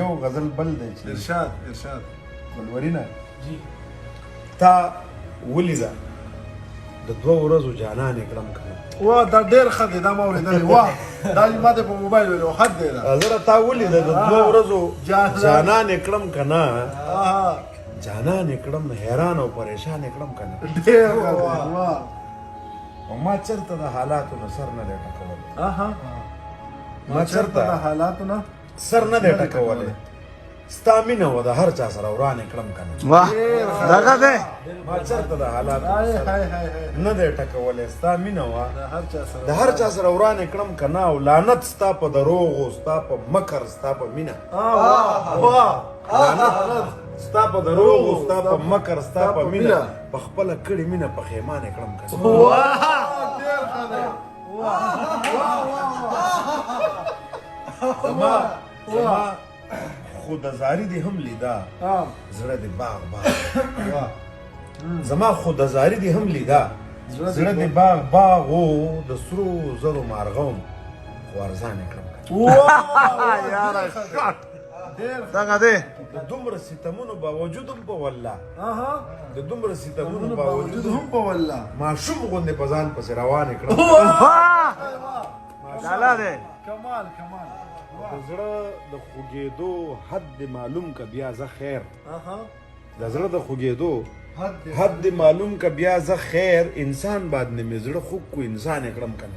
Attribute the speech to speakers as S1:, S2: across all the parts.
S1: یو غزل بل دی چې
S2: ارشاد ارشاد
S1: ګلورینه تا ولیده د 2 ورځو جانان یې کړم کنه
S2: واه دا ډېر ښه دی دا ما اورېدلی واه دا ما ته په موبایل ویلو حد دی دا
S1: زه تا ولیده د 2 ورځو جانان یې کړم کنه جانان یې کړم حیران او پریشان یې کړم کنه
S2: ډېر ښه دی واه
S1: او ما چېرته د حالاتو نه سر نه دی ټکولی
S2: ما چېرته د حالاتو نه
S1: سر نه دی ټکولی ستا مینه وه د هر چا سره ورانې کړم کنه
S3: واه دغه دی
S1: ما چېرته د حالاتو نه دی ټکولی ستا مینه وه
S2: هر چا سره
S1: د هر چا سره ورانې کړم کنه او لعنت ستا په دروغو ستا په مکر ستا په مینه لعنت ستا په دروغو ستا په مکر ستا په مینه په خپله کړې مینه په خیمانې کړم کنه
S2: ډېر ښه دی
S1: زما خو د زاري دې هم لیدا زړه دې باغ باغ زما خو د زاري دې هم لیدا زړه دې باغ باغ و د سرو زرو مارغوم خو ارزانې کړم
S3: یاره دغه دی
S1: د دومره ستمونو باوجود هم په والله د دومره ستمونو باوجود
S2: هم په والله
S1: ماشوم غوندې په ځان پسې روانې کړم
S3: لالا دی
S2: کمال کمال
S1: د زړه د خوږېدو حد دې معلوم که بیا زه خیر د زړه د خوږېدو حد دې معلوم که بیا زه خیر انسان باندې مې زړه خوږ کو انسان یې کړم کنه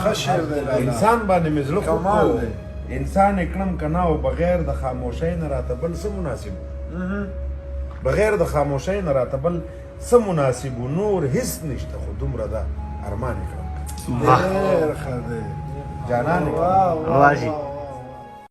S2: ښه شعر دی
S1: انسان باندې مې زړه خوږ
S2: کمال
S1: کو
S2: دی
S1: انسان یې کړم کنه او بغیر د خاموشۍ نه راته بل څه مناسب بغیر د خاموشۍ نه راته بل څه مناسب نور هیڅ نشته خو دومره ده ارمان یې کړم
S2: ډېر ښه دی
S1: جانان
S3: واجی